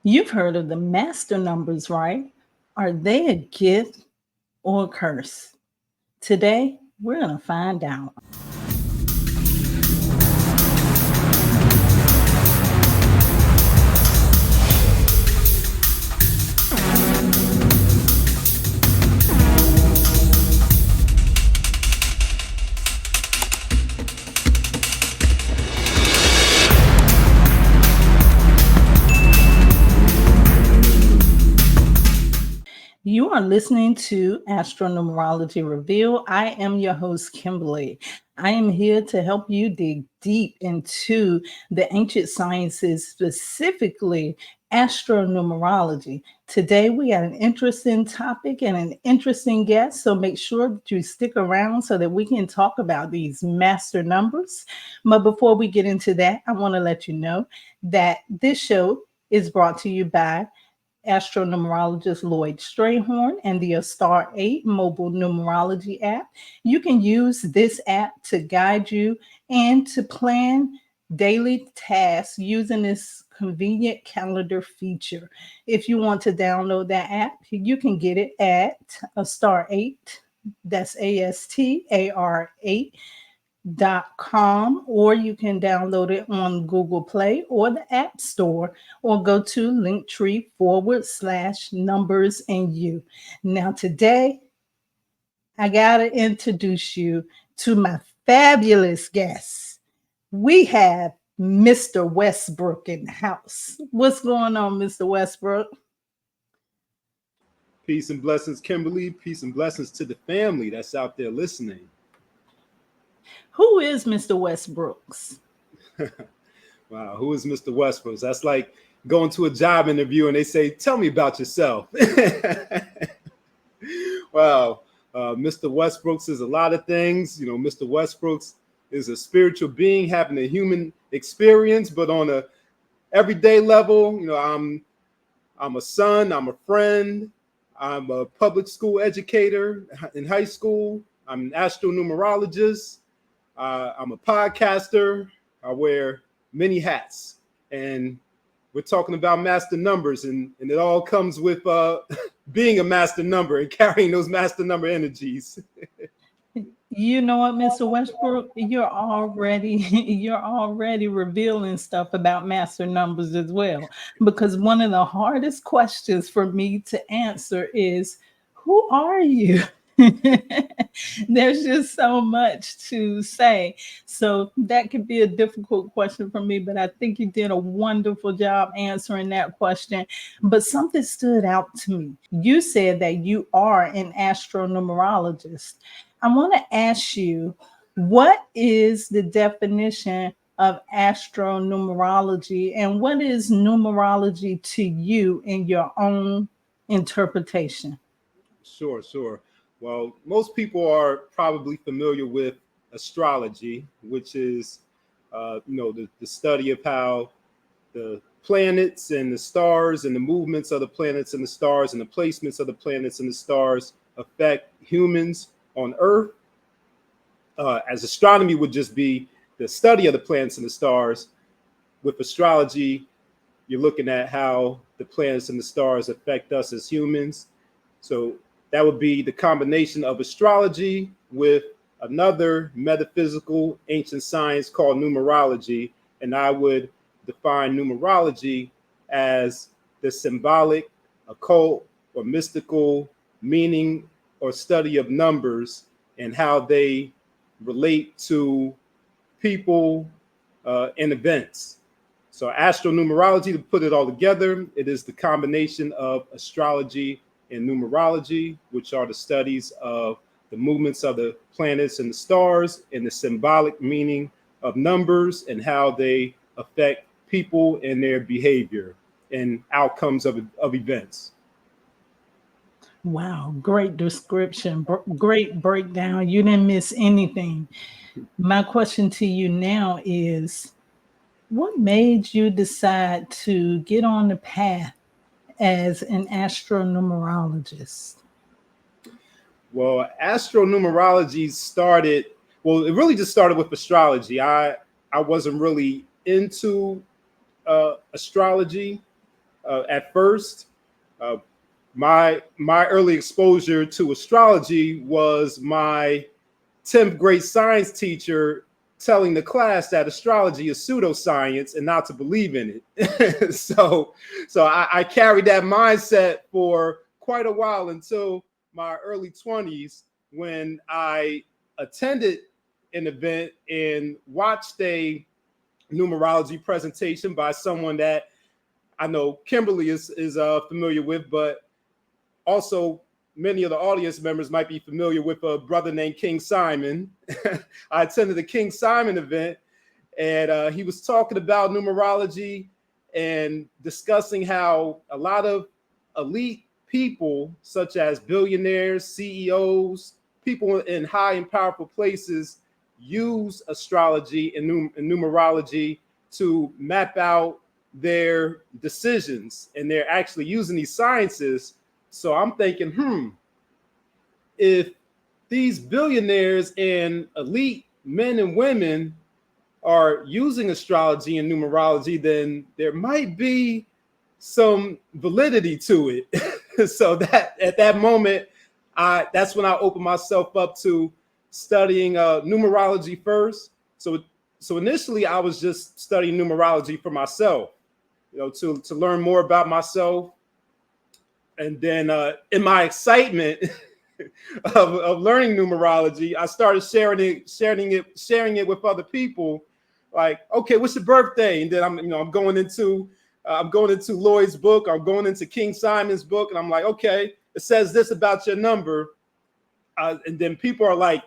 You've heard of the master numbers, right? Are they a gift or a curse? Today, we're going to find out. You are listening to Astro-Numerology Reveal. I am your host, Kimberly. I am here to help you dig deep into the ancient sciences, specifically astronumerology. Today, we have an interesting topic and an interesting guest, so make sure that you stick around so that we can talk about these master numbers. But before we get into that, I want to let you know that this show is brought to you by Astro-Numerologist LLoyd Strayhorn and the Star 8 mobile numerology app. You can use this app to guide you and to plan daily tasks using this convenient calendar feature. If you want to download that app, you can get it at a Star 8. That's ASTAR8.com, or you can download it on Google Play or the App Store, or go to linktr.ee/numbersanyou. Now, today, I got to introduce you to my fabulous guests. We have Mr. Westbrook in the house. What's going on, Mr. Westbrook? Peace and blessings, Kimberly. Peace and blessings to the family that's out there listening. Who is Mr. Westbrooks? Wow, who is Mr. Westbrooks? That's like going to a job interview and they say, tell me about yourself. Wow, Mr. Westbrooks is a lot of things. You know, Mr. Westbrooks is a spiritual being having a human experience, but on a everyday level, you know, I'm a son, I'm a friend, I'm a public school educator in high school, I'm an astro-numerologist. I'm a podcaster. I wear many hats, and we're talking about master numbers, and it all comes with being a master number and carrying those master number energies. You know what, Mr. Westbrook, you're already revealing stuff about master numbers as well. Because one of the hardest questions for me to answer is, who are you? There's just so much to say. So that could be a difficult question for me, but I think you did a wonderful job answering that question. But something stood out to me. You said that you are an astronumerologist. I want to ask you, what is the definition of astronumerology, and what is numerology to you in your own interpretation? Sure. Well, most people are probably familiar with astrology, which is, the study of how the planets and the stars and the movements of the planets and the stars and the placements of the planets and the stars affect humans on Earth. As astronomy would just be the study of the planets and the stars. With astrology, you're looking at how the planets and the stars affect us as humans. So that would be the combination of astrology with another metaphysical ancient science called numerology. And I would define numerology as the symbolic, occult, or mystical meaning or study of numbers and how they relate to people and events. So astronumerology, to put it all together, it is the combination of astrology and numerology, which are the studies of the movements of the planets and the stars and the symbolic meaning of numbers and how they affect people and their behavior and outcomes of events. Wow, great description, great breakdown. You didn't miss anything. My question to you now is, what made you decide to get on the path as an astronumerologist? Well, astronumerology started, it really just started with astrology. I wasn't really into astrology at first. My early exposure to astrology was my 10th grade science teacher telling the class that astrology is pseudoscience and not to believe in it. so I carried that mindset for quite a while until my early 20s, when I attended an event and watched a numerology presentation by someone that I know Kimberly is familiar with, but also many of the audience members might be familiar with a brother named King Simon. I attended the King Simon event, and he was talking about numerology and discussing how a lot of elite people, such as billionaires, CEOs, people in high and powerful places, use astrology and numerology to map out their decisions, and they're actually using these sciences. So I'm thinking, if these billionaires and elite men and women are using astrology and numerology, then there might be some validity to it. So that at that moment, that's when I opened myself up to studying numerology first. So initially I was just studying numerology for myself, to learn more about myself. And then in my excitement of learning numerology, I started sharing it with other people. Like, okay, what's your birthday? And then I'm going into Lloyd's book. I'm going into King Simon's book, and I'm like, okay, it says this about your number. And then people are like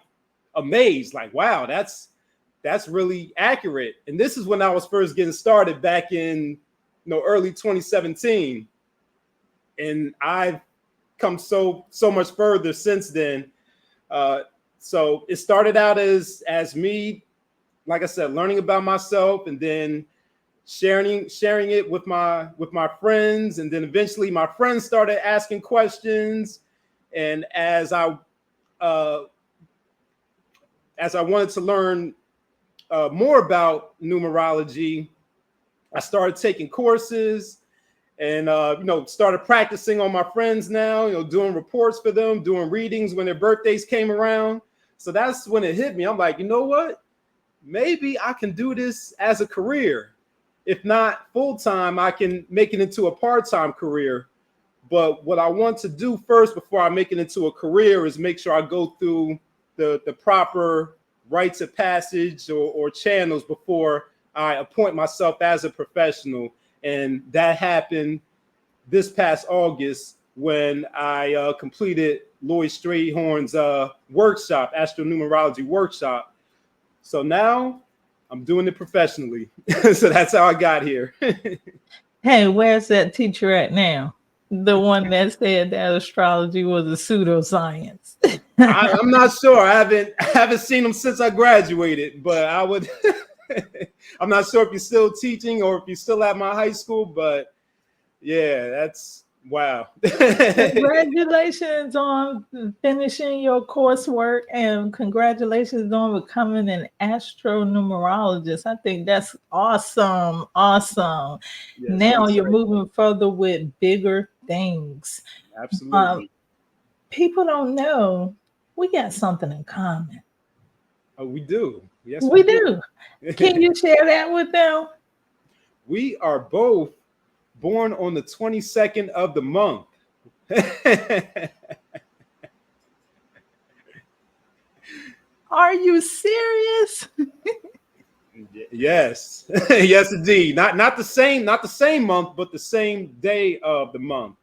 amazed, like, wow, that's really accurate. And this is when I was first getting started back in early 2017. And I've come so much further since then. So it started out as me, like I said, learning about myself, and then sharing it with my friends, and then eventually my friends started asking questions. And as I wanted to learn more about numerology, I started taking courses. And, started practicing on my friends now, doing reports for them, doing readings when their birthdays came around. So that's when it hit me. I'm like, you know what? Maybe I can do this as a career. If not full-time, I can make it into a part-time career. But what I want to do first before I make it into a career is make sure I go through the proper rites of passage or channels before I appoint myself as a professional. And that happened this past August when I completed Lloyd Strayhorn's workshop, Astro-Numerology workshop. So now I'm doing it professionally. So that's how I got here. Hey, where's that teacher at now? The one that said that astrology was a pseudoscience. I'm not sure. I haven't seen him since I graduated, but I would. I'm not sure if you're still teaching or if you're still at my high school, but yeah, that's wow. Congratulations on finishing your coursework, and congratulations on becoming an astro-numerologist. I think that's awesome. Awesome. Yes, Now you're moving further with bigger things. Absolutely. People don't know we got something in common. Oh, we do. Yes, we do. Can you share that with them? We are both born on the 22nd of the month. Are you serious? Yes. Yes, indeed. Not the same month, but the same day of the month.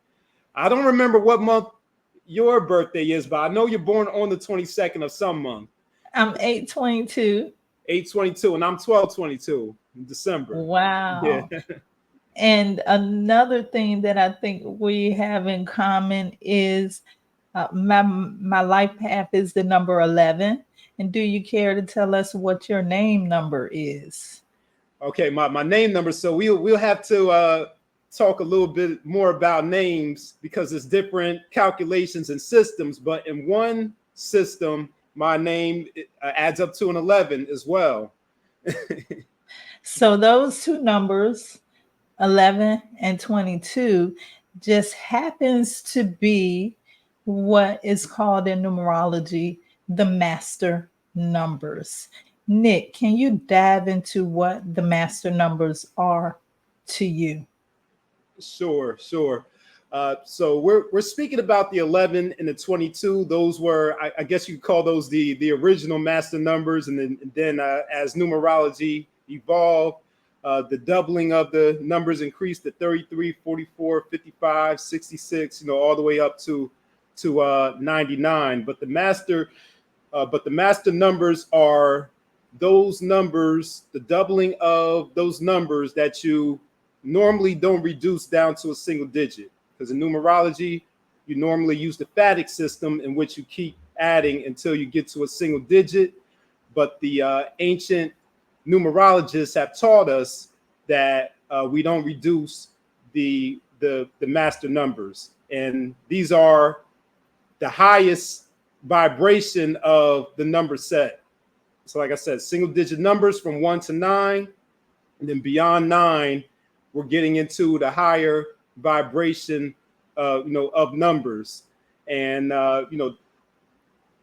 I don't remember what month your birthday is, but I know you're born on the 22nd of some month. I'm 8/22. 8/22, and I'm 12/22 in December. Wow. Yeah. And another thing that I think we have in common is my life path is the number 11. And do you care to tell us what your name number is? Okay, my name number. So we'll have to talk a little bit more about names because there's different calculations and systems. But in one system, my name adds up to an 11 as well. So those two numbers 11, and 22 just happens to be what is called in numerology the master numbers. Nick, can you dive into what the master numbers are to you? Sure, sure. So we're speaking about the 11 and the 22. Those were, I guess you could call those the original master numbers. And then as numerology evolved, the doubling of the numbers increased to 33, 44, 55, 66, all the way up to 99. But the master numbers are those numbers, the doubling of those numbers that you normally don't reduce down to a single digit. Because in numerology, you normally use the phatic system in which you keep adding until you get to a single digit. But the ancient numerologists have taught us that we don't reduce the master numbers. And these are the highest vibration of the number set. So like I said, single digit numbers from 1 to 9, and then beyond 9, we're getting into the higher vibration, of numbers. And the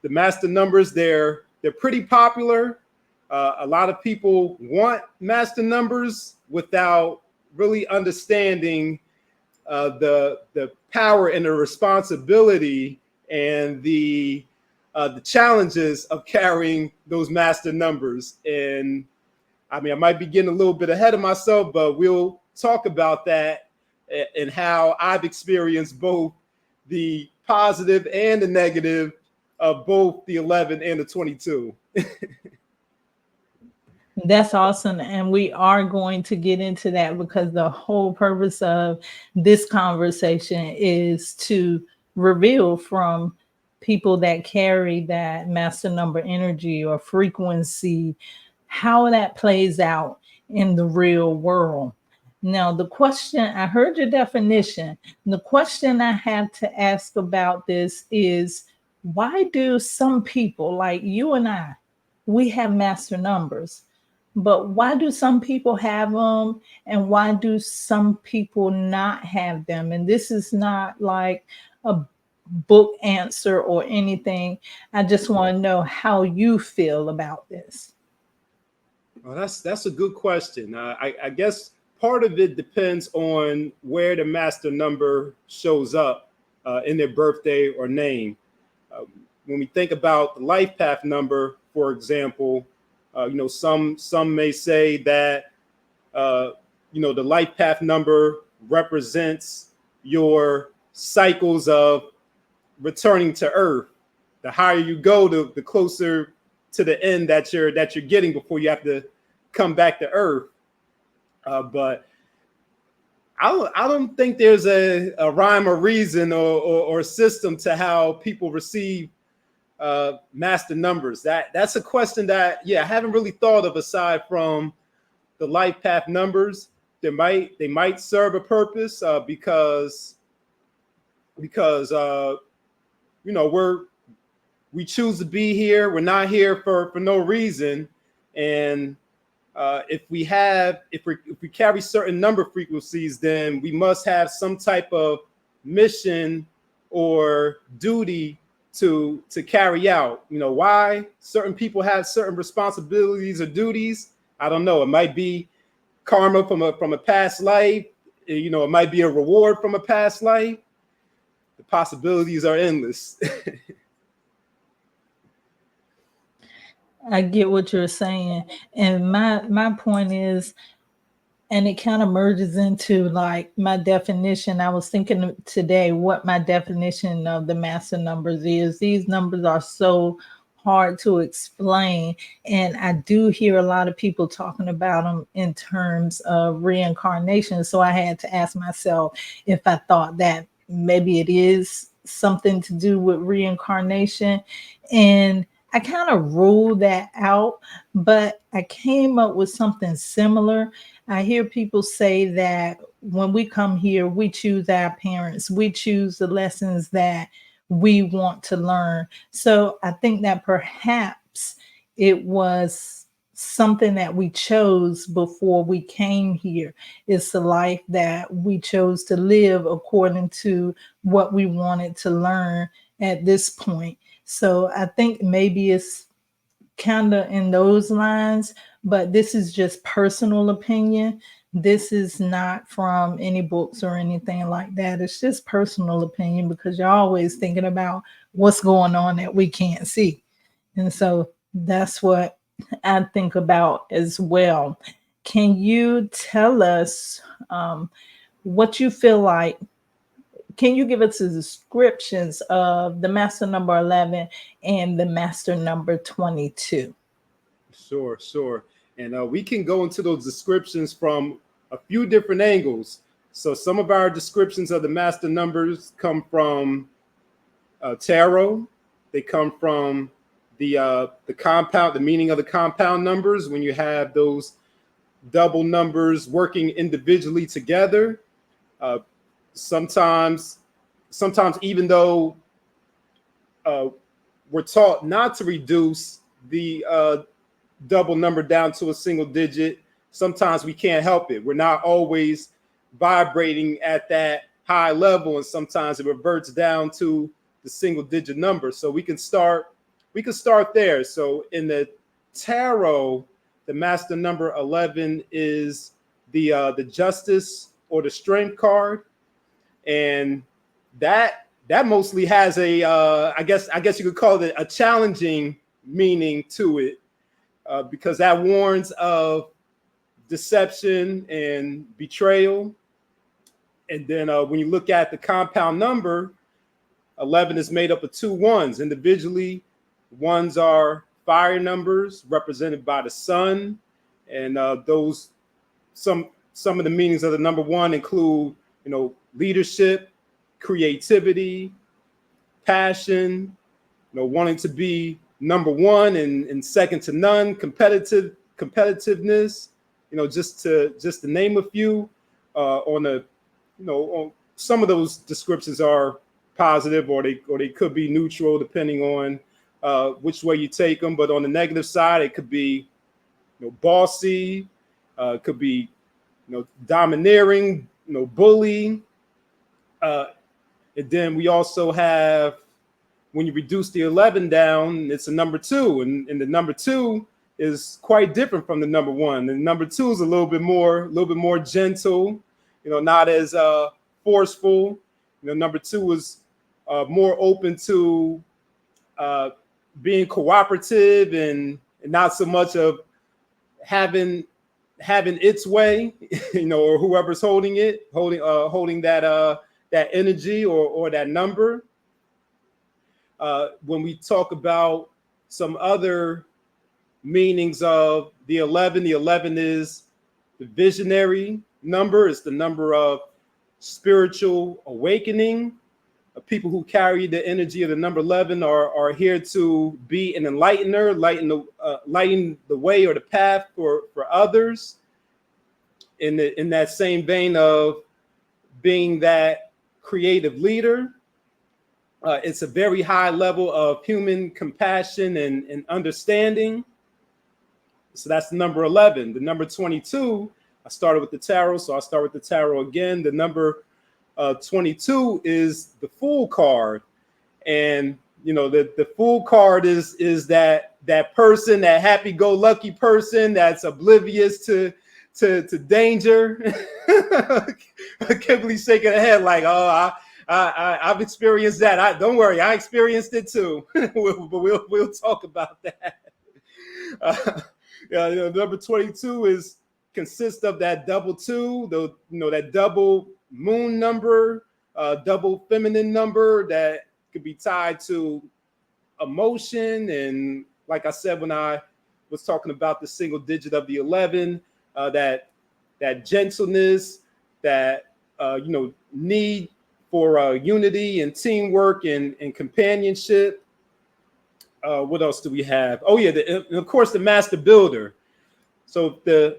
master numbers, they're pretty popular. A lot of people want master numbers without really understanding the power and the responsibility and the challenges of carrying those master numbers. And I mean, I might be getting a little bit ahead of myself, but we'll talk about that and how I've experienced both the positive and the negative of both the 11 and the 22. That's awesome. And we are going to get into that because the whole purpose of this conversation is to reveal from people that carry that master number energy or frequency how that plays out in the real world. Now, the question, I heard your definition. The question I have to ask about this is, why do some people like you and I, we have master numbers, but why do some people have them and why do some people not have them? And this is not like a book answer or anything. I just want to know how you feel about this. Well, that's a good question. I guess part of it depends on where the master number shows up in their birthday or name. When we think about the life path number, for example, some may say that the life path number represents your cycles of returning to Earth. The higher you go, the closer to the end that you're getting before you have to come back to Earth. But I don't think there's a rhyme or reason or system to how people receive master numbers. That's a question that I haven't really thought of aside from the life path numbers. They might serve a purpose because we choose to be here. We're not here for no reason. And if we carry certain number frequencies, then we must have some type of mission or duty to carry out. Why certain people have certain responsibilities or duties, I don't know. It might be karma from a past life. It might be a reward from a past life. The possibilities are endless. I get what you're saying. And my point is, and it kind of merges into like my definition. I was thinking today what my definition of the master numbers is. These numbers are so hard to explain. And I do hear a lot of people talking about them in terms of reincarnation. So I had to ask myself if I thought that maybe it is something to do with reincarnation. And I kind of ruled that out, but I came up with something similar. I hear people say that when we come here, we choose our parents, we choose the lessons that we want to learn. So I think that perhaps it was something that we chose before we came here. It's the life that we chose to live according to what we wanted to learn at this point. So I think maybe it's kind of in those lines, but this is just personal opinion. This is not from any books or anything like that. It's just personal opinion because you're always thinking about what's going on that we can't see. And so that's what I think about as well. Can you tell us what you feel like? Can you give us the descriptions of the master number 11 and the master number 22? Sure. And we can go into those descriptions from a few different angles. So some of our descriptions of the master numbers come from tarot. They come from the compound, the meaning of the compound numbers, when you have those double numbers working individually together. Sometimes even though we're taught not to reduce the double number down to a single digit, sometimes we can't help it. We're not always vibrating at that high level, and sometimes it reverts down to the single digit number. So we can start there. So in the tarot, the master number 11 is the justice or the strength card, and that mostly has a I guess you could call it a challenging meaning to it, because that warns of deception and betrayal. And then when you look at the compound number, 11 is made up of two ones. Individually, ones are fire numbers represented by the sun, and those some of the meanings of the number one include, leadership, creativity, passion, wanting to be number one and second to none, competitiveness, just to name a few. On some of those descriptions are positive, or they could be neutral depending on which way you take them. But on the negative side, it could be bossy, it could be domineering, bully. And then we also have, when you reduce the 11 down, it's a number 2, and the number 2 is quite different from the number 1. And number 2 is a little bit more gentle, not as forceful. Number 2 is more open to being cooperative and not so much of having its way, or whoever's holding that energy or that number. When we talk about some other meanings of the 11 is the visionary number. It's the number of spiritual awakening. People who carry the energy of the number 11 are here to be an enlightener, lighten the way or the path for others. In that same vein of being that creative leader, it's a very high level of human compassion and understanding. So that's the number 11. The number 22, I started with the tarot, so I'll start with the tarot again. The number 22 is the Fool card. And, the Fool card is that person, that happy-go-lucky person that's oblivious to danger. Kimbaley's shaking her head like, oh, I've experienced that. Don't worry, I experienced it too. We'll talk about that. Number 22 consists of that double 2, that double moon number, double feminine number that could be tied to emotion. And like I said, when I was talking about the single digit of the 11, that gentleness, that need for unity and teamwork and companionship. What else do we have? Oh yeah, of course, the master builder. So the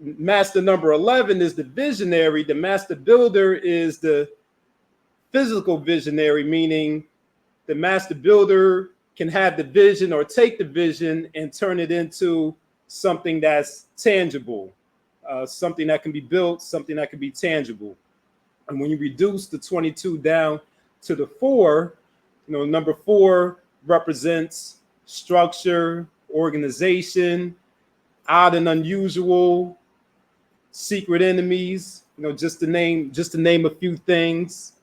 master number 11 is the visionary. The master builder is the physical visionary, meaning the master builder can have the vision or take the vision and turn it into something that's tangible, something that can be built, something that can be tangible. And when you reduce the 22 down to the 4, number 4 represents structure, organization, odd and unusual, secret enemies, just to name a few things.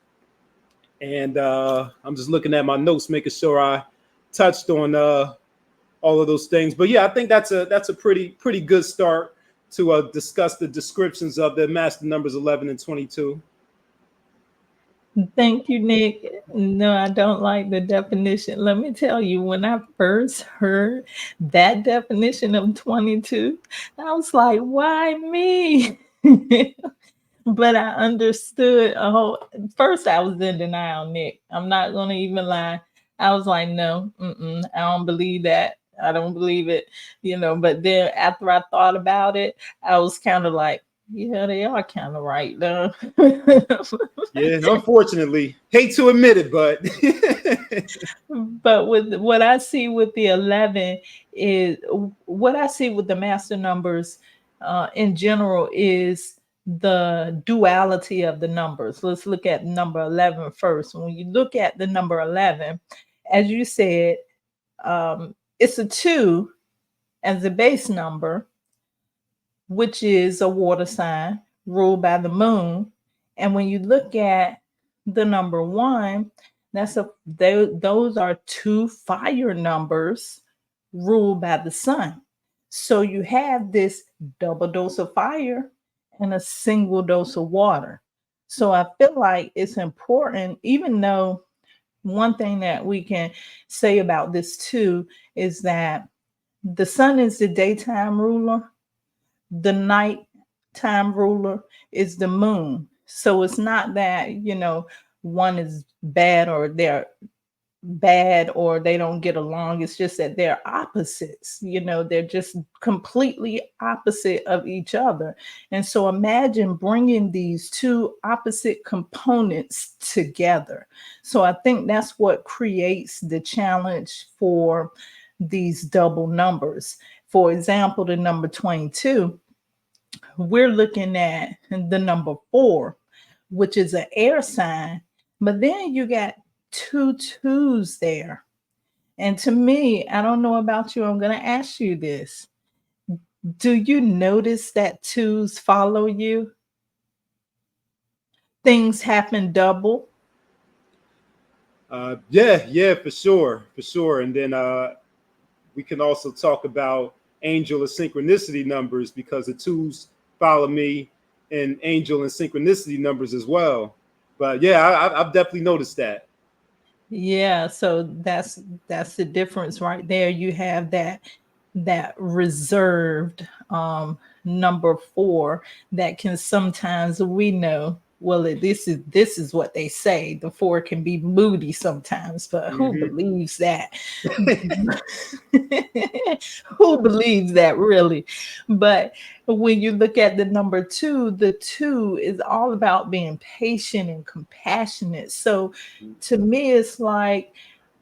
And I'm just looking at my notes, making sure I touched on all of those things. But yeah, I think that's a pretty good start to discuss the descriptions of the master numbers 11 and 22. Thank you, Nick. No, I don't like the definition. Let me tell you, when I first heard that definition of 22, I was like, why me? But I understood first I was in denial, Nick. I'm not going to even lie. I was like, no, I don't believe that. I don't believe it, but then after I thought about it, I was kind of like, yeah, they are kind of right, though. Yeah, unfortunately, hate to admit it, but but with what I see with the 11 is what I see with the master numbers in general is the duality of the numbers. Let's look at number 11 first. When you look at the number 11, as you said, it's a 2 as the base number, which is a water sign ruled by the moon. And when you look at the number 1, those are 2 fire numbers ruled by the sun. So you have this double dose of fire and a single dose of water. So I feel like it's important, even though one thing that we can say about this too is that the sun is the daytime ruler. The nighttime ruler is the moon. So it's not that, one is bad or they're bad or they don't get along. It's just that they're opposites. They're just completely opposite of each other. And so imagine bringing these 2 opposite components together. So I think that's what creates the challenge for these double numbers. For example, the number 22, we're looking at the number 4, which is an air sign, but then you got 2 2s there. And to me, I don't know about you, I'm going to ask you this. Do you notice that 2s follow you? Things happen double? Yeah, for sure. And then we can also talk about angel and synchronicity numbers, because the 2s follow me in angel and synchronicity numbers as well. But yeah, I've definitely noticed that. Yeah, so that's the difference right there. You have that reserved number 4 that can sometimes, we know, well, this is what they say. The 4 can be moody sometimes, but who believes that? Who believes that, really? But when you look at the number 2, the 2 is all about being patient and compassionate. So to me, it's like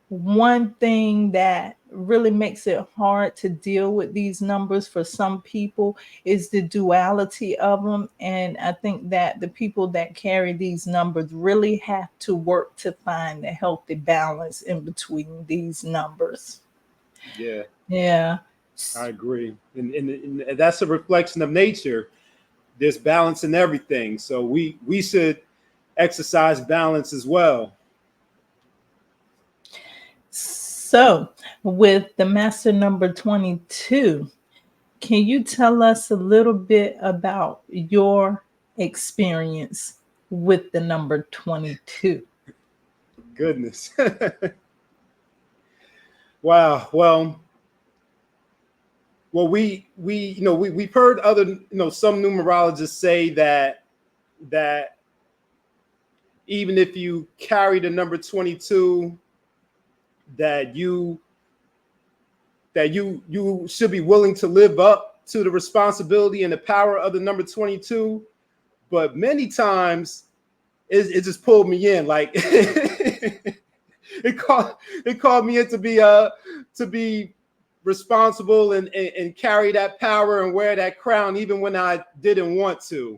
one thing that really makes it hard to deal with these numbers for some people is the duality of them. And I think that the people that carry these numbers really have to work to find a healthy balance in between these numbers. Yeah. I agree. And that's a reflection of nature. There's balance in everything. So we should exercise balance as well. So with the master number 22, can you tell us a little bit about your experience with the number 22? Goodness. Wow. Well, we've heard other, some numerologists say that even if you carry the number 22, that you should be willing to live up to the responsibility and the power of the number 22. But many times it just pulled me in, like it called me in to be responsible and carry that power and wear that crown even when I didn't want to.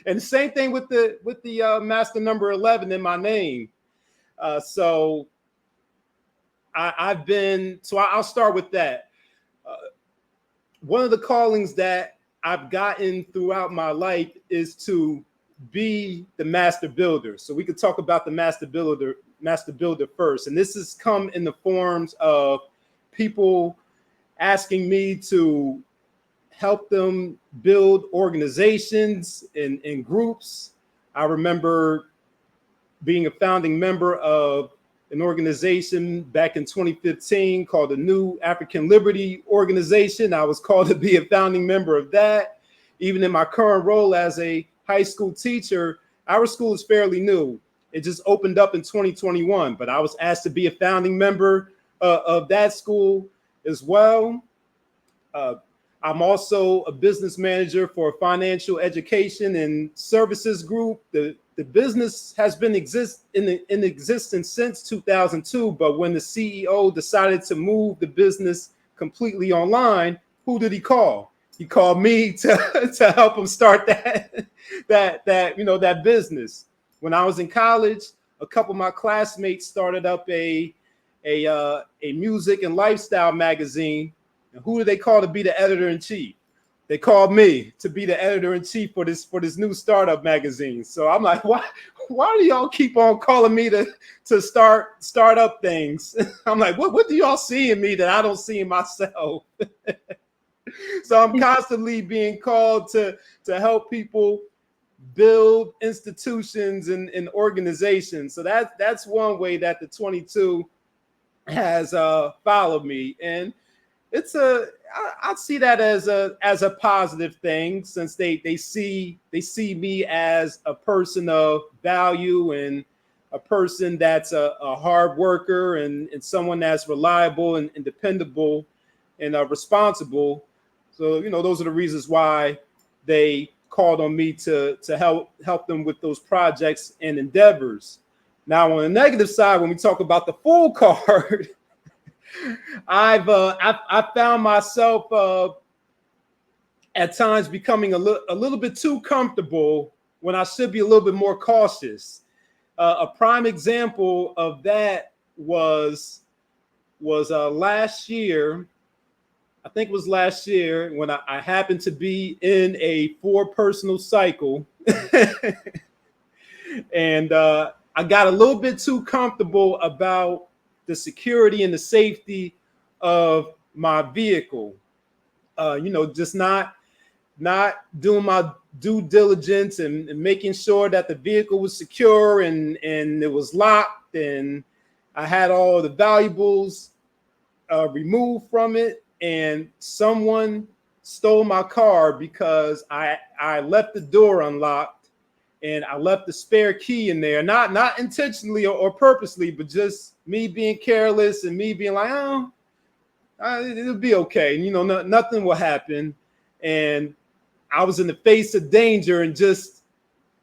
And the same thing with the master number 11 in my name. So I'll start with that. One of the callings that I've gotten throughout my life is to be the master builder. So we could talk about the master builder first. And this has come in the forms of people asking me to help them build organizations and groups. I remember being a founding member of an organization back in 2015 called the New African Liberty Organization. I was called to be a founding member of that. Even in my current role as a high school teacher, our school is fairly new. It just opened up in 2021, but I was asked to be a founding member of that school as well. I'm also a business manager for a financial education and services group. The business has been in existence since 2002, but when the CEO decided to move the business completely online, who did he call? He called me to help him start that business. When I was in college, a couple of my classmates started up a music and lifestyle magazine. And who did they call to be the editor-in-chief? They called me to be the editor-in-chief for this new startup magazine. So I'm like, why do y'all keep on calling me to start up things? I'm like, what do y'all see in me that I don't see in myself? So I'm constantly being called to help people build institutions and organizations. So that's one way that the 22 has followed me. And I see that as a positive thing, since they see me as a person of value and a person that's a hard worker and someone that's reliable and dependable and responsible. So, those are the reasons why they called on me to help them with those projects and endeavors. Now, on the negative side, when we talk about the Fool card, I found myself at times becoming a little bit too comfortable when I should be a little bit more cautious. A prime example of that was last year. I think it was last year when I happened to be in a 4 personal cycle, and I got a little bit too comfortable about the security and the safety of my vehicle. Just not doing my due diligence and making sure that the vehicle was secure and it was locked and I had all the valuables removed from it. And someone stole my car because I left the door unlocked and I left the spare key in there, not intentionally or purposely, but just me being careless and me being like, oh, it'll be okay. Nothing will happen. And I was in the face of danger and just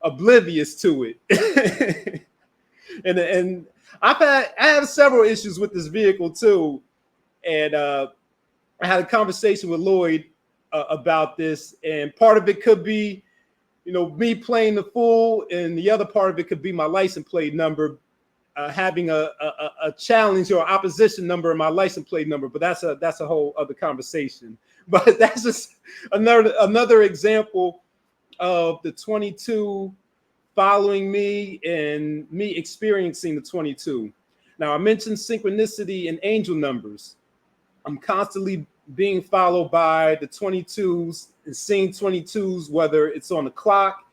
oblivious to it. and I have several issues with this vehicle too. And I had a conversation with LLoyd about this, and part of it could be, me playing the fool, and the other part of it could be my license plate number having a challenge or opposition number in my license plate number. But that's a whole other conversation. But that's just another example of the 22 following me and me experiencing the 22. Now, I mentioned synchronicity and angel numbers. I'm constantly being followed by the 22s and seeing 22s, whether it's on the clock.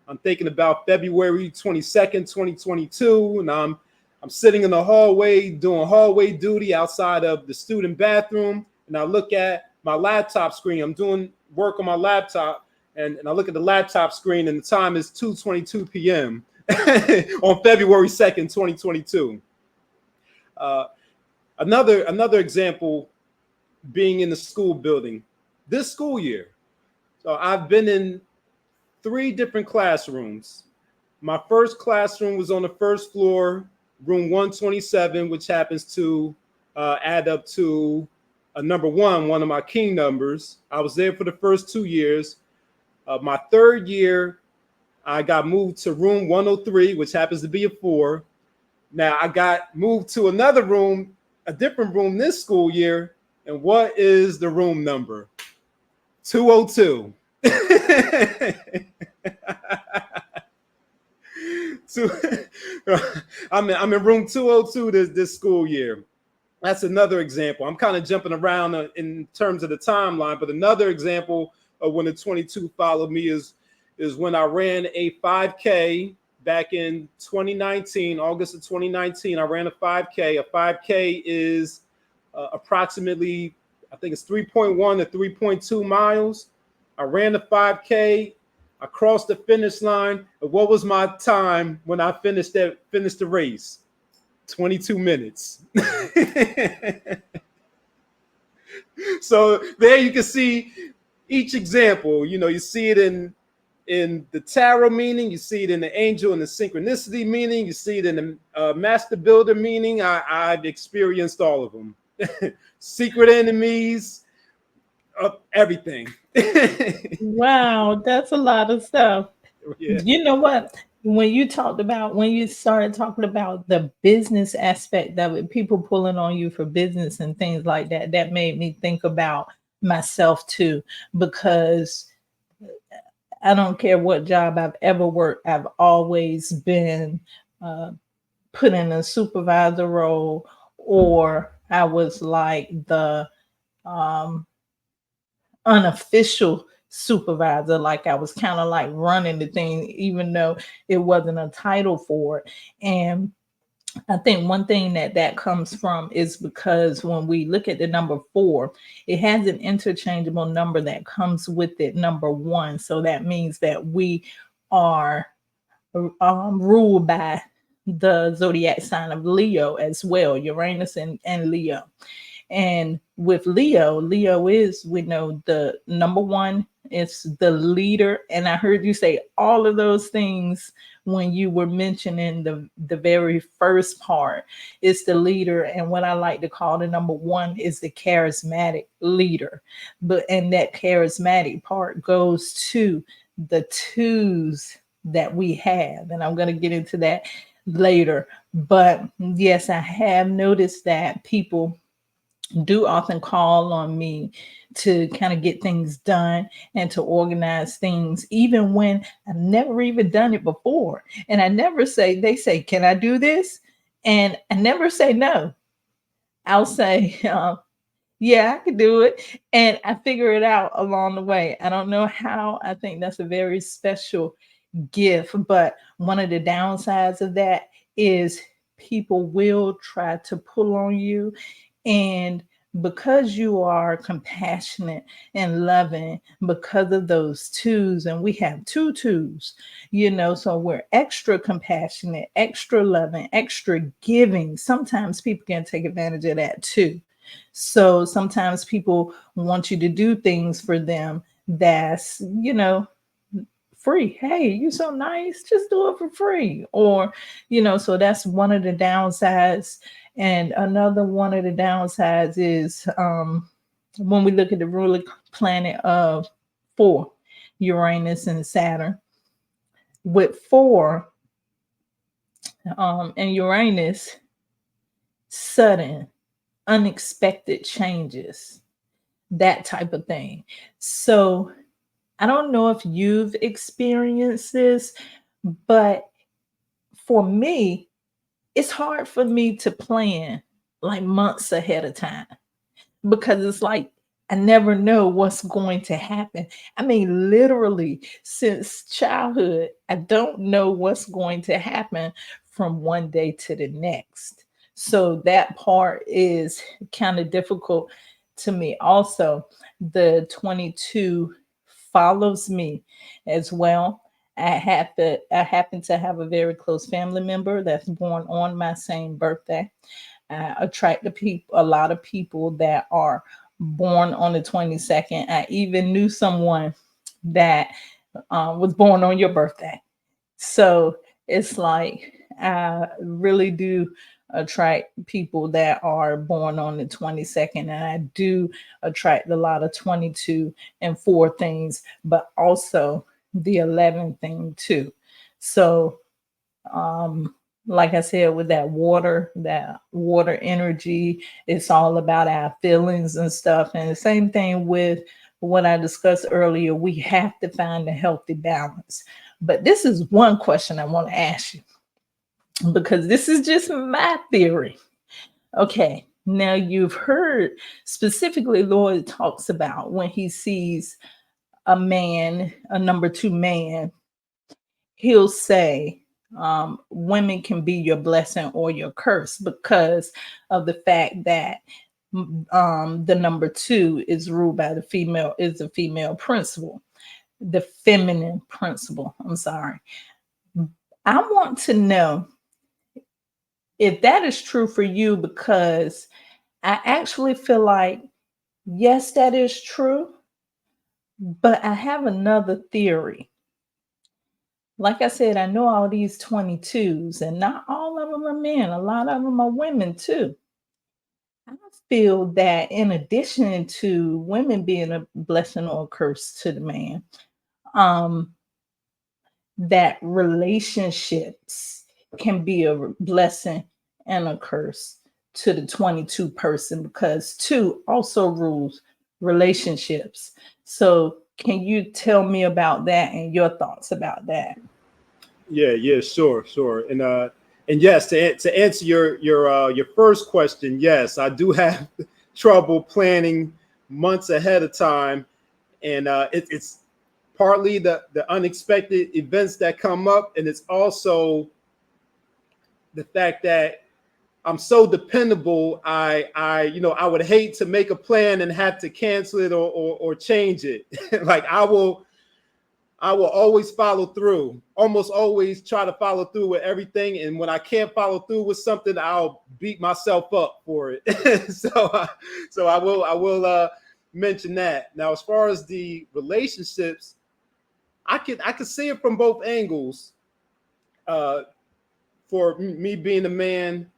I'm thinking about February 22nd, 2022, and I'm sitting in the hallway doing hallway duty outside of the student bathroom, and I look at my laptop screen. I'm doing work on my laptop, and I look at the laptop screen, and the time is 2:22 p.m. on February 2nd, 2022. Another example being in the school building this school year. So I've been in 3 different classrooms. My first classroom was on the first floor, room 127, which happens to add up to a number one of my key numbers. I was there for the first 2 years. My third year, I got moved to room 103, which happens to be a 4. Now I got moved to another room, a different room this school year. And what is the room number? 202. I'm in room 202 this school year. That's another example. I'm kind of jumping around in terms of the timeline, but another example of when the 22 followed me is when I ran a 5K back in 2019, August of 2019. I ran a 5K. A 5K is approximately, I think it's 3.1 to 3.2 miles. I ran the 5K. I crossed the finish line. And what was my time when I finished the race? 22 minutes. So there you can see each example. You know, you see it in the tarot meaning, you see it in the angel and the synchronicity meaning, you see it in the master builder meaning. I've experienced all of them. Secret enemies, everything. Wow, that's a lot of stuff. Yeah. You know what? When you started talking about the business aspect of it, people pulling on you for business and things like that, that made me think about myself too, because I don't care what job I've ever worked, I've always been put in a supervisor role, or I was like the unofficial supervisor, like I was kind of like running the thing, even though it wasn't a title for it. And I think one thing that comes from is because when we look at the number 4, it has an interchangeable number that comes with it, number 1. So that means that we are ruled by the zodiac sign of Leo as well, Uranus and Leo. And with Leo is, we know, the number 1, it's the leader. And I heard you say all of those things when you were mentioning the very first part. It's the leader. And what I like to call the number 1 is the charismatic leader. And that charismatic part goes to the 2s that we have. And I'm going to get into that later. But yes, I have noticed that people do often call on me to kind of get things done and to organize things, even when I've never even done it before. And I never say, they say, can I do this? And I never say no. I'll say, yeah, I can do it. And I figure it out along the way. I don't know how. I think that's a very special gift. But one of the downsides of that is people will try to pull on you. And because you are compassionate and loving, because of those 2s, and we have 2 2s, you know, so we're extra compassionate, extra loving, extra giving. Sometimes people can take advantage of that too. So sometimes people want you to do things for them that's, you know, free. Hey, you so nice, just do it for free. Or, you know, so that's one of the downsides. And another one of the downsides is when we look at the ruling planet of 4, Uranus and Saturn. With 4 and Uranus, sudden, unexpected changes, that type of thing. So I don't know if you've experienced this, but for me, it's hard for me to plan like months ahead of time, because it's like I never know what's going to happen. I mean, literally since childhood, I don't know what's going to happen from one day to the next. So that part is kind of difficult to me. Also, the 22 follows me as well. I happen to have a very close family member that's born on my same birthday. I attract a lot of people that are born on the 22nd. I even knew someone that was born on your birthday. So it's like I really do attract people that are born on the 22nd, and I do attract a lot of 22 and 4 things, but also the 11 thing too. So like I said, with that water energy, it's all about our feelings and stuff. And the same thing with what I discussed earlier, we have to find a healthy balance. But this is one question I want to ask you, because this is just my theory. Okay, now you've heard specifically Lloyd talks about when he sees a man, a number 2 man, he'll say, women can be your blessing or your curse because of the fact that the number 2 is ruled by the female, is a female principle, the feminine principle. I'm sorry. I want to know if that is true for you, because I actually feel like, yes, that is true, but I have another theory. Like I said, I know all these 22s, and not all of them are men. A lot of them are women too. I feel that in addition to women being a blessing or a curse to the man, that relationships can be a blessing and a curse to the 22 person, because 2 also rules relationships. So can you tell me about that and your thoughts about that? Yeah, sure. And yes, to answer your first question, yes, I do have trouble planning months ahead of time, and it's partly the unexpected events that come up, and it's also the fact that I'm so dependable. I would hate to make a plan and have to cancel it or change it. Like I will always follow through, almost always try to follow through with everything. And when I can't follow through with something, I'll beat myself up for it. So I will mention that. Now, as far as the relationships, I could see it from both angles. For me being a man,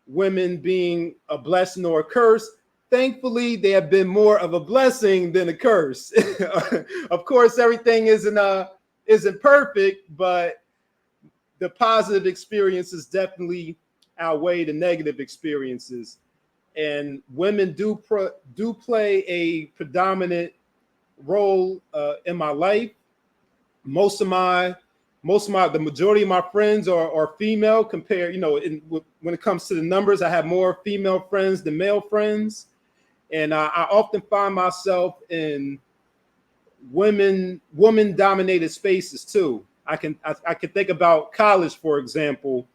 women being a blessing or a curse. Thankfully, they have been more of a blessing than a curse. Of course, everything isn't perfect, but the positive experiences definitely outweigh the negative experiences. And women do play a predominant role in my life. The majority of my friends are female compared, when it comes to the numbers, I have more female friends than male friends. And I often find myself in woman dominated spaces too. I can think about college, for example.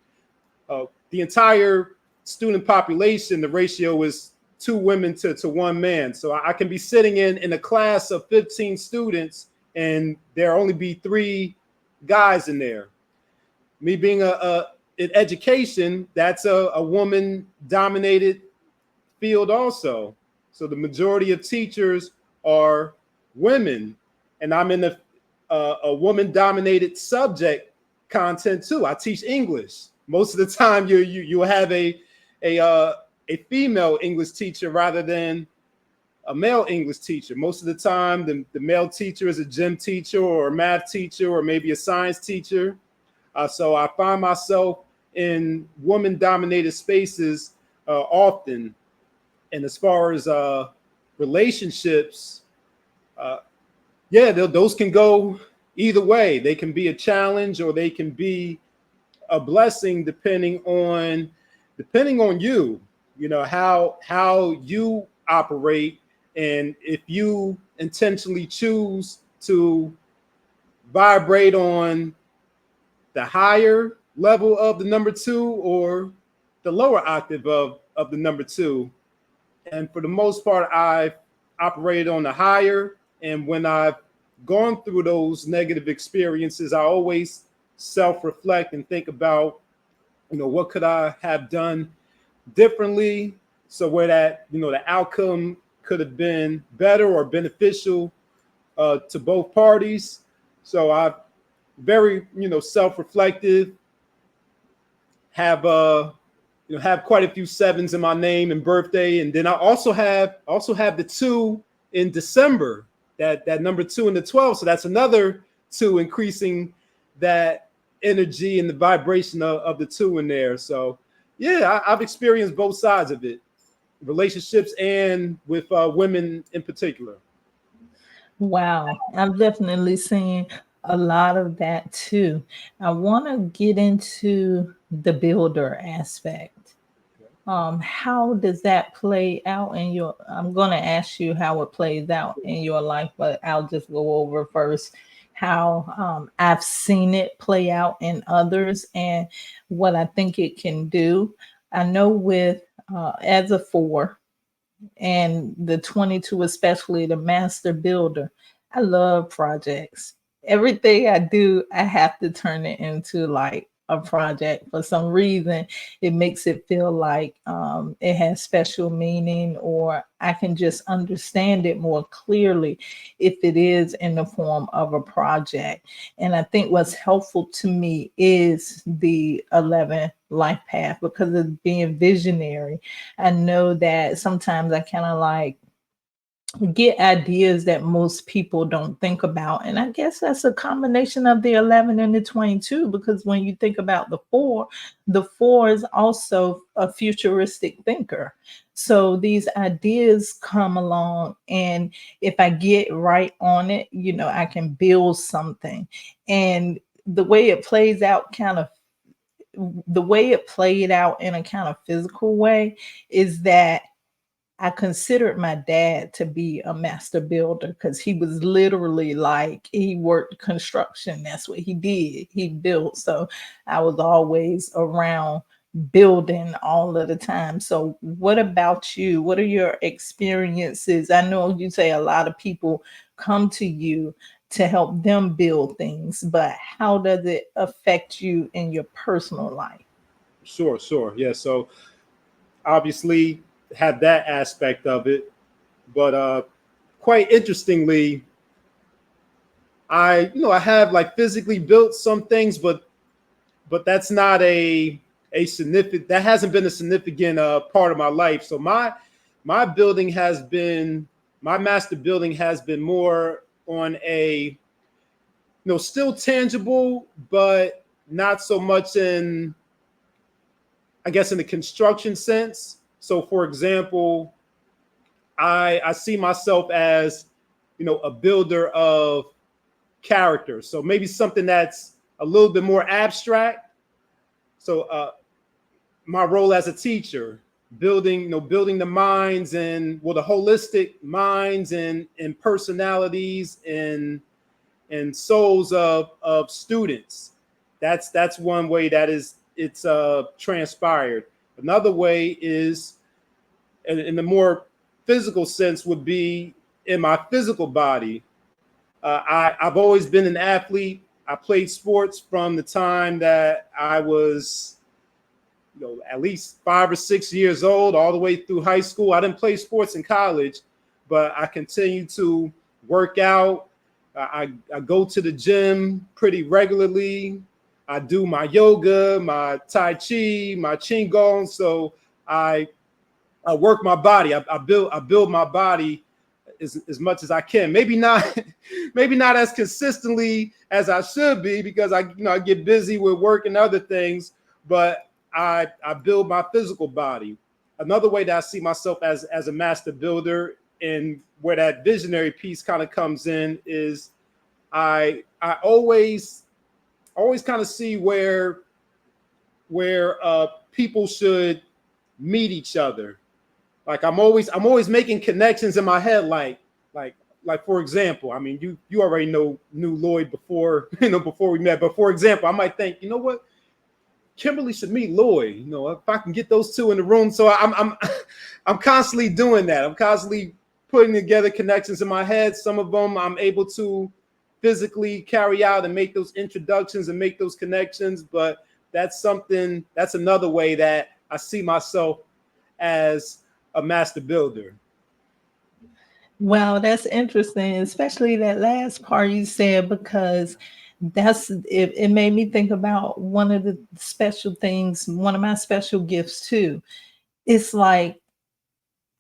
The entire student population, the ratio is 2 women to 1 man. So I can be sitting in a class of 15 students and there only be 3 guys in there. Me being in education, that's a woman dominated field also. So the majority of teachers are women, and I'm in a woman dominated subject content too. I teach English. Most of the time you have a female English teacher rather than a male English teacher. Most of the time, the male teacher is a gym teacher or a math teacher or maybe a science teacher. So I find myself in woman-dominated spaces often. And as far as relationships, those can go either way. They can be a challenge or they can be a blessing depending on you. How you operate. And if you intentionally choose to vibrate on the higher level of the number 2 or the lower octave of the number 2. And for the most part, I've operated on the higher. And when I've gone through those negative experiences, I always self-reflect and think about, what could I have done differently so where that, the outcome could have been better or beneficial to both parties. So I'm very, self-reflective, have have quite a few sevens in my name and birthday. And then I also have the 2 in December, that number 2 and the 12. So that's another 2, increasing that energy and the vibration of the 2 in there. So yeah, I've experienced both sides of it, relationships and with women in particular. Wow, I've definitely seen a lot of that too. I want to get into the builder aspect. How does that play out in your, I'm going to ask you how it plays out in your life, but I'll just go over first how I've seen it play out in others and what I think it can do. I know with as a 4 and the 22, especially the master builder, I love projects. Everything I do, I have to turn it into like a project. For some reason, it makes it feel like it has special meaning, or I can just understand it more clearly if it is in the form of a project. And I think what's helpful to me is the 11 life path, because of being visionary. I know that sometimes I kind of like get ideas that most people don't think about. And I guess that's a combination of the 11 and the 22, because when you think about the 4 is also a futuristic thinker. So these ideas come along, and if I get right on it, I can build something. And the way it plays out the way it played out in a kind of physical way is that I considered my dad to be a master builder, because he was literally like, he worked construction. That's what he did. He built. So I was always around building all of the time. So what about you? What are your experiences? I know you say a lot of people come to you to help them build things, but how does it affect you in your personal life? Sure. Yeah. So obviously had that aspect of it, but quite interestingly, I have like physically built some things, but that's not a significant, that hasn't been a significant part of my life. So my building has been, my master building has been more on a still tangible, but not so much in, I guess, in the construction sense. So for example, I see myself as, a builder of character. So maybe something that's a little bit more abstract. So my role as a teacher, building the minds and, well, the holistic minds and personalities and souls of students. That's one way that it's transpired. Another way is in the more physical sense would be in my physical body. I've always been an athlete. I played sports from the time that I was, at least 5 or 6 years old, all the way through high school. I didn't play sports in college, but I continued to work out. I go to the gym pretty regularly. I do my yoga, my Tai Chi, my Qigong. So I work my body. I build my body as much as I can. Maybe not as consistently as I should be, because I get busy with work and other things, but I build my physical body. Another way that I see myself as a master builder, and where that visionary piece kind of comes in, is I always kind of see where people should meet each other. Like I'm always making connections in my head. Like for example, I mean, you already knew Lloyd before, before we met. But for example, I might think, you know what, Kimberly should meet Lloyd. If I can get those two in the room. So I'm constantly doing that. I'm constantly putting together connections in my head. Some of them I'm able to physically carry out and make those introductions and make those connections. But that's another way that I see myself as a master builder. Wow, that's interesting, especially that last part you said, because It made me think about one of the special things, one of my special gifts too. It's like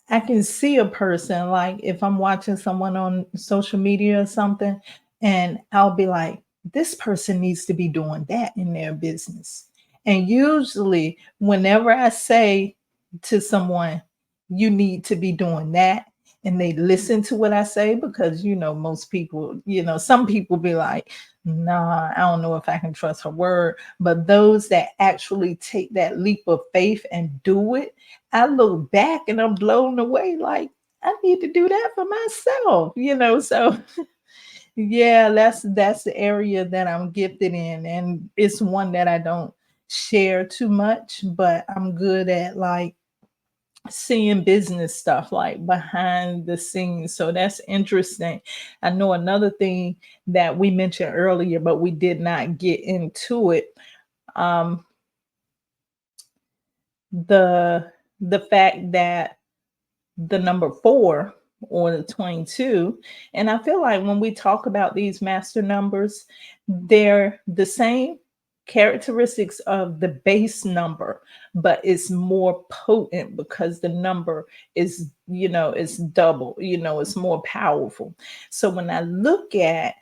I can see a person, like if I'm watching someone on social media or something, and I'll be like, this person needs to be doing that in their business. And usually, whenever I say to someone, you need to be doing that, and they listen to what I say, because most people, some people be like, nah, I don't know if I can trust her word. But those that actually take that leap of faith and do it, I look back and I'm blown away, like, I need to do that for myself. So yeah, that's the area that I'm gifted in. And it's one that I don't share too much, but I'm good at, like, seeing business stuff like behind the scenes. So that's interesting. I know another thing that we mentioned earlier, but we did not get into it. Um, the fact that the number 4 or the 22, and I feel like when we talk about these master numbers, they're the same characteristics of the base number, but it's more potent because the number is, it's double, it's more powerful. So when I look at,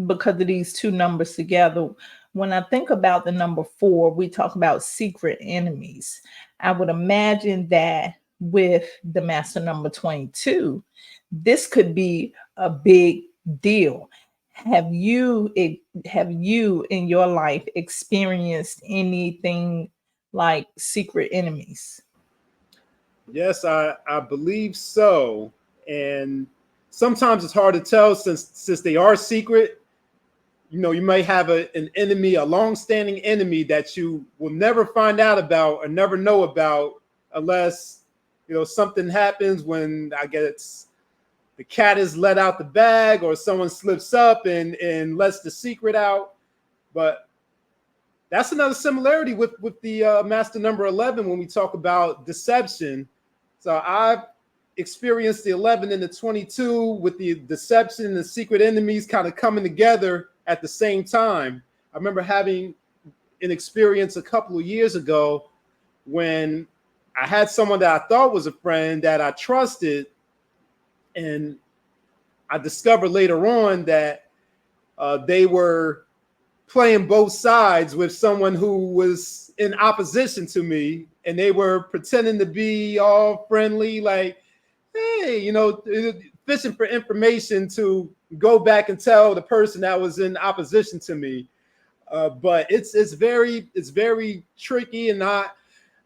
because of these two numbers together, when I think about the number 4, we talk about secret enemies. I would imagine that with the master number 22, this could be a big deal. Have you in your life experienced anything like secret enemies? Yes, I believe so. And sometimes it's hard to tell since they are secret. You might have an enemy, a long-standing enemy that you will never find out about or never know about unless something happens, when I guess the cat is let out the bag or someone slips up and lets the secret out. But that's another similarity with the master number 11 when we talk about deception. So I've experienced the 11 and the 22 with the deception and the secret enemies kind of coming together at the same time. I remember having an experience a couple of years ago when I had someone that I thought was a friend that I trusted, and I discovered later on that they were playing both sides with someone who was in opposition to me, and they were pretending to be all friendly, like, hey, fishing for information to go back and tell the person that was in opposition to me. But it's very tricky, and I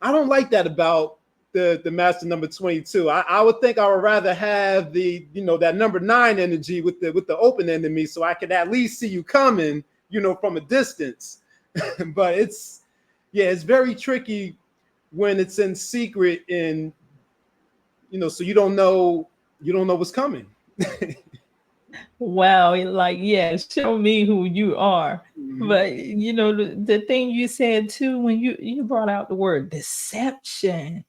don't like that about the master number 22. I would think I would rather have the that number 9 energy with the open enemy, so I could at least see you coming, from a distance. But it's very tricky when it's in secret, and so you don't know what's coming. Wow, like, yeah, show me who you are. Mhm. But the thing you said too, when you brought out the word deception,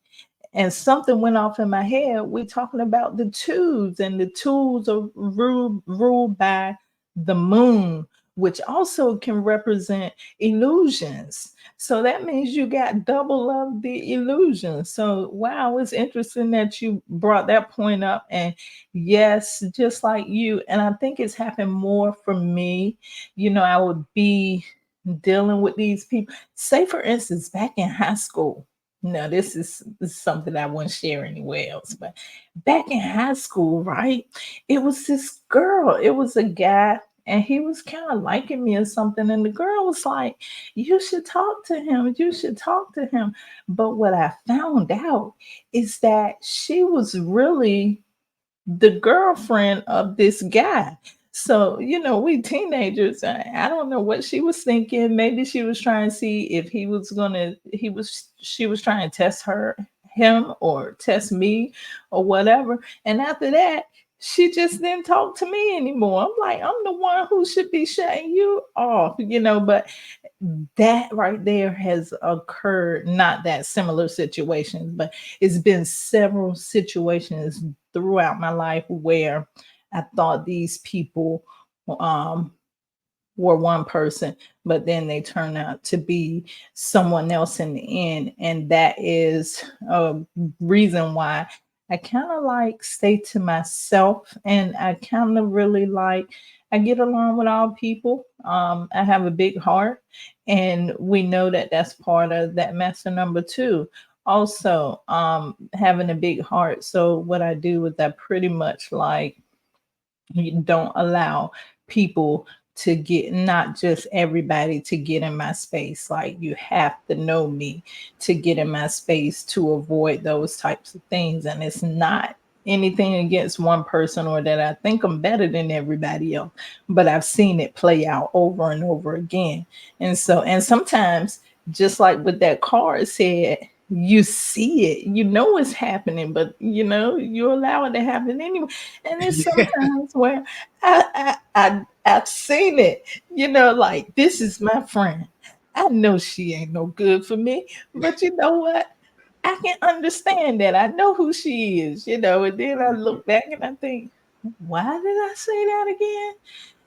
and something went off in my head. We're talking about the twos, and the twos are ruled by the moon, which also can represent illusions. So that means you got double of the illusions. So wow, it's interesting that you brought that point up. And yes, just like you, and I think it's happened more for me. I would be dealing with these people. Say, for instance, back in high school. No, this is something I wouldn't share anywhere else. But back in high school, right? It was this girl. It was a guy, and he was kind of liking me or something. And the girl was like, "You should talk to him. You should talk to him." But what I found out is that she was really the girlfriend of this guy. So, we teenagers, I don't know what she was thinking. Maybe she was trying to see if she was trying to test him or test me or whatever. And after that, she just didn't talk to me anymore. I'm like, I'm the one who should be shutting you off. But that right there has occurred, not that similar situations, but it's been several situations throughout my life where I thought these people were one person, but then they turn out to be someone else in the end. And that is a reason why I kind of like stay to myself, and I kind of really like, I get along with all people. I have a big heart, and we know that that's part of that master number two. Also, having a big heart. So what I do is I pretty much like, you don't allow people to get, not just everybody to get in my space. Like, you have to know me to get in my space to avoid those types of things. And it's not anything against one person or that I think I'm better than everybody else, but I've seen it play out over and over again. And so, and sometimes, just like with that card said, you see it, you know it's happening, but you allow it to happen anyway. And there's sometimes where I've seen it, like, this is my friend. I know she ain't no good for me, but you know what? I can understand that. I know who she is, and then I look back and I think, why did I say that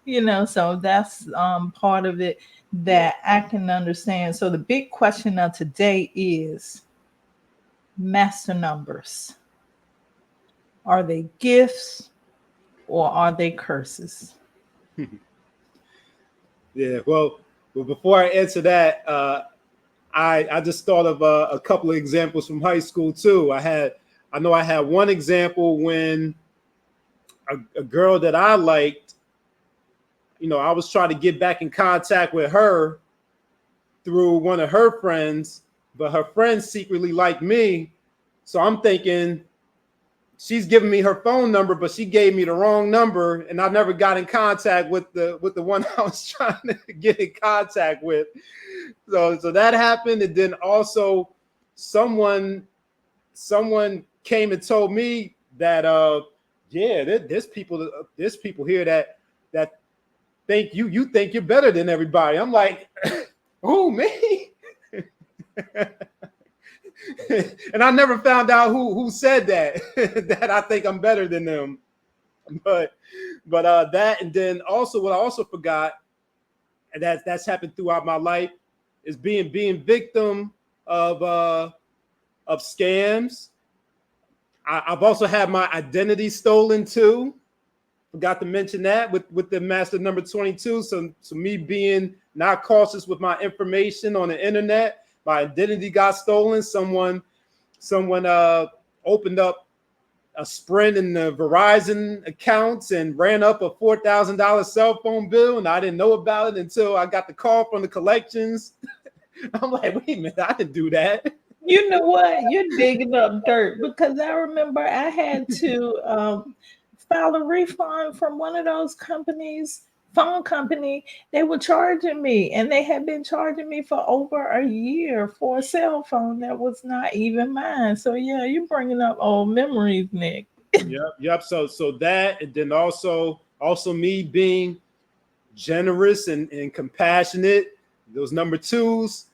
again? So that's part of it that I can understand. So the big question of today is, master numbers. Are they gifts or are they curses? Yeah, well, before I answer that, I just thought of a couple of examples from high school too. I know I had one example when a girl that I liked, I was trying to get back in contact with her through one of her friends, but her friends secretly liked me. So I'm thinking she's giving me her phone number, but she gave me the wrong number, and I never got in contact with the one I was trying to get in contact with. So that happened, and then also someone came and told me that there's people here that think you think you're better than everybody. I'm like, who, me? And I never found out who said that that I think I'm better than them. But that, and then also what I also forgot, and that's happened throughout my life, is being victim of scams. I've also had my identity stolen too. Forgot to mention that with the master number 22. So me being not cautious with my information on the internet, my identity got stolen. Someone opened up a Sprint in the Verizon accounts and ran up a $4,000 cell phone bill, and I didn't know about it until I got the call from the collections. I'm like, wait a minute, I didn't do that. You know what? You're digging up dirt, because I remember I had to file a refund from one of those companies, phone company. They were charging me, and they had been charging me for over a year for a cell phone that was not even mine. So yeah, you're bringing up old memories, Nick. Yep. So that, and then also me being generous and compassionate, those number twos.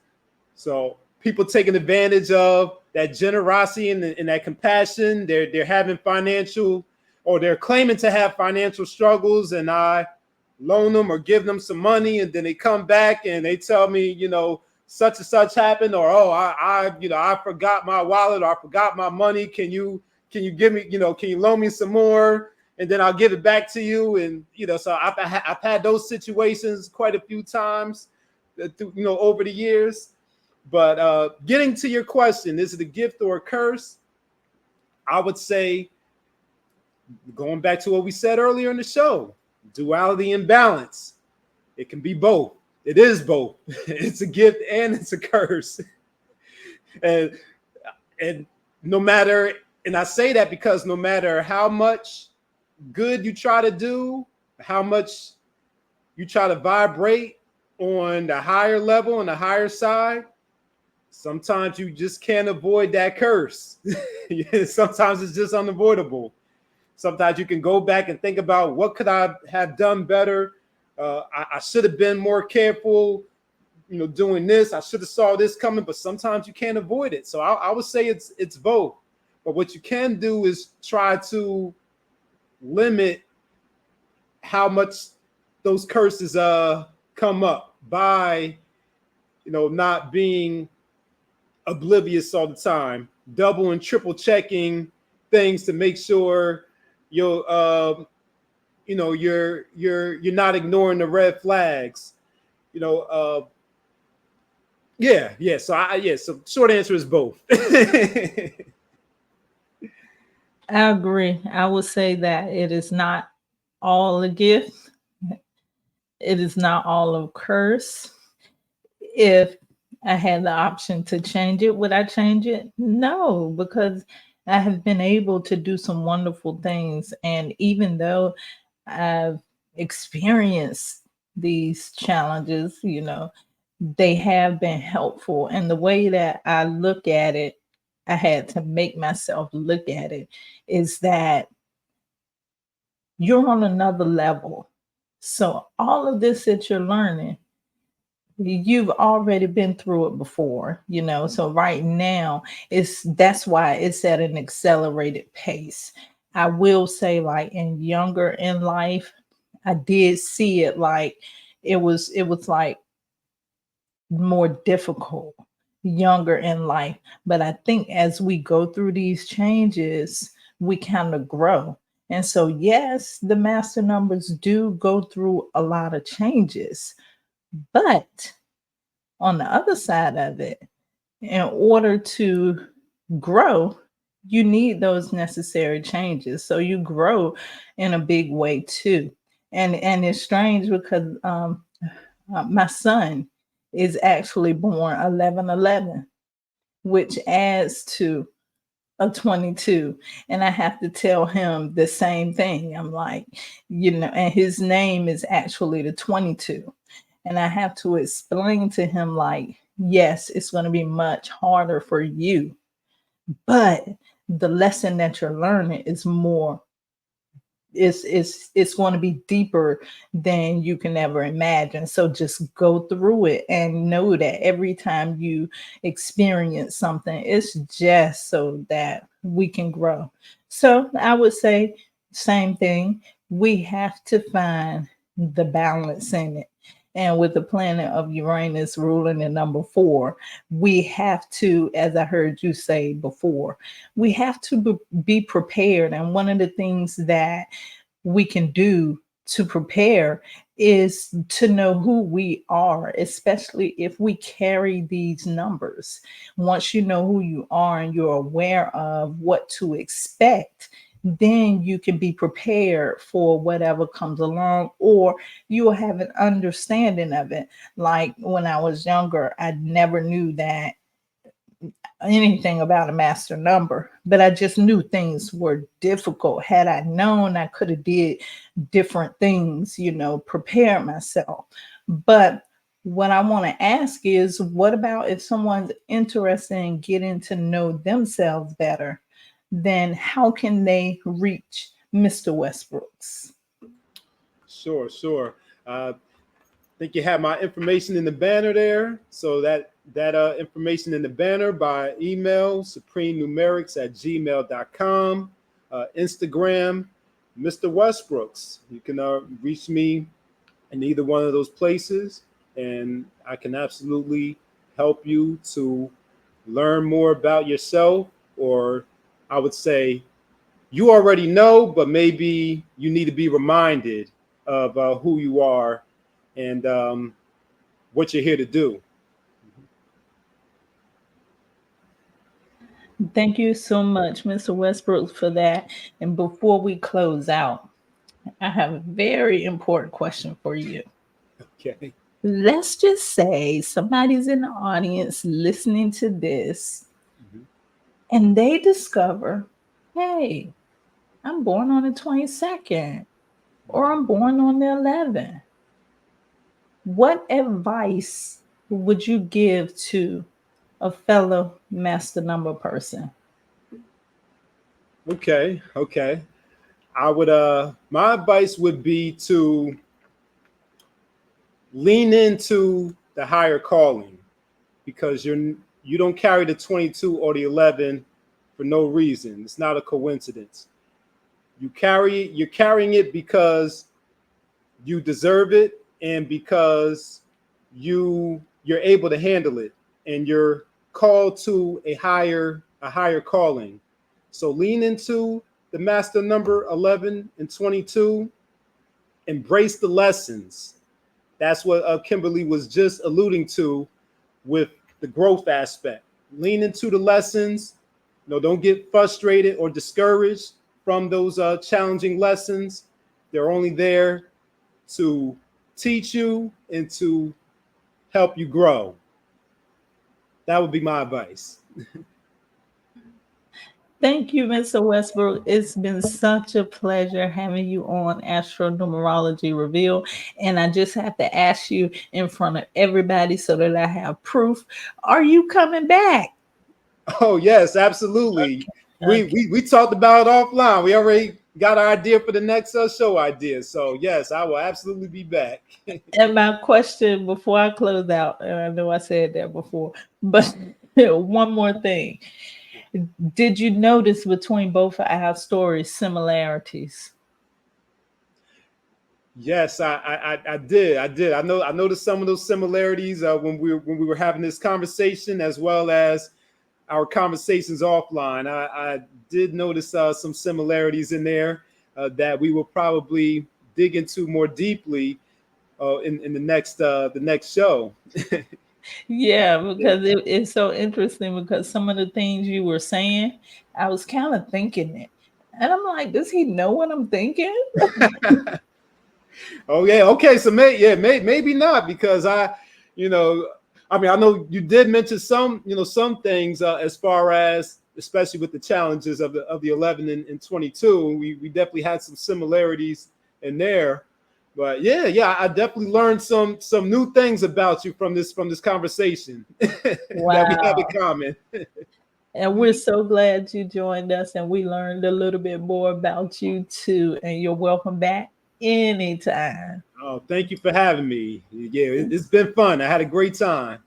So people taking advantage of that generosity and that compassion. They're having financial, or they're claiming to have financial struggles, and I loan them or give them some money, and then they come back and they tell me, such and such happened, or I forgot my wallet, or I forgot my money. Can you give me, can you loan me some more, and then I'll give it back to you. And so I've had those situations quite a few times, over the years. But getting to your question, is it a gift or a curse? I would say, going back to what we said earlier in the show, duality and balance. It can be both. It is both. It's a gift and it's a curse. And no matter, and I say that because no matter how much good you try to do, how much you try to vibrate on the higher level, on the higher side, sometimes you just can't avoid that curse. Sometimes it's just unavoidable. Sometimes you can go back and think about, what could I have done better? I should have been more careful, doing this. I should have saw this coming, but sometimes you can't avoid it. So I would say it's both. But what you can do is try to limit how much those curses come up by, not being oblivious all the time, double and triple checking things to make sure you're not ignoring the red flags. So short answer is both. I agree. I would say that it is not all a gift. It is not all a curse. If I had the option to change it, would I change it? No, because I have been able to do some wonderful things. And even though I've experienced these challenges, they have been helpful. And the way that I look at it, I had to make myself look at it, is that you're on another level. So all of this that you're learning, you've already been through it before, So right now that's why it's at an accelerated pace. I will say, like, in younger in life, I did see it like it was like more difficult younger in life. But I think as we go through these changes, we kind of grow. And so, yes, the master numbers do go through a lot of changes. But on the other side of it, in order to grow, you need those necessary changes. So you grow in a big way too. And it's strange because my son is actually born 11/11, which adds to a 22. And I have to tell him the same thing. I'm like, and his name is actually the 22. And I have to explain to him, like, yes, it's going to be much harder for you, but the lesson that you're learning is more, it's going to be deeper than you can ever imagine. So just go through it and know that every time you experience something, it's just so that we can grow. So I would say same thing. We have to find the balance in it. And with the planet of Uranus ruling in number 4, we have to, as I heard you say before, we have to be prepared. And one of the things that we can do to prepare is to know who we are, especially if we carry these numbers. Once you know who you are and you're aware of what to expect, then you can be prepared for whatever comes along, or you will have an understanding of it. Like when I was younger, I never knew that anything about a master number, but I just knew things were difficult. Had I known, I could have did different things, prepared myself. But what I want to ask is, what about if someone's interested in getting to know themselves better? Then how can they reach Mr. Westbrooks? Sure. I think you have my information in the banner there. So that information in the banner by email, supremenumerics@gmail.com, Instagram, Mr. Westbrooks. You can reach me in either one of those places, and I can absolutely help you to learn more about yourself, or I would say you already know, but maybe you need to be reminded of who you are and what you're here to do. Thank you so much, Mr. Westbrooks, for that. And before we close out, I have a very important question for you. Okay. Let's just say somebody's in the audience listening to this, and they discover, hey, I'm born on the 22nd, or I'm born on the 11th. What advice would you give to a fellow master number person? Okay. I would my advice would be to lean into the higher calling, because you don't carry the 22 or the 11 for no reason. It's not a coincidence. You're carrying it because you deserve it, and because you're able to handle it, and you're called to a higher calling. So lean into the master number 11 and 22. Embrace the lessons. That's what Kimberly was just alluding to with the growth aspect. Lean into the lessons. No, don't get frustrated or discouraged from those challenging lessons. They're only there to teach you and to help you grow. That would be my advice. Thank you, Mr. Westbrook. It's been such a pleasure having you on Astro-Numerology Reveal. And I just have to ask you in front of everybody so that I have proof. Are you coming back? Oh, yes, absolutely. Okay. We talked about it offline. We already got our idea for the next show idea. So, yes, I will absolutely be back. And my question before I close out, and I know I said that before, but one more thing. Did you notice between both of our stories similarities? Yes, I did. I noticed some of those similarities when we were having this conversation, as well as our conversations offline. I did notice some similarities in there that we will probably dig into more deeply in the next show. Yeah, because it's so interesting because some of the things you were saying, I was kind of thinking it. And I'm like, does he know what I'm thinking? Oh yeah, okay. So maybe not, because I know you did mention some things as far as, especially with the challenges of the 11 and 22. We definitely had some similarities in there. But yeah, I definitely learned some new things about you from this conversation Wow. that we have in common. And we're so glad you joined us, and we learned a little bit more about you too. And you're welcome back anytime. Oh, thank you for having me. Yeah, it's been fun. I had a great time.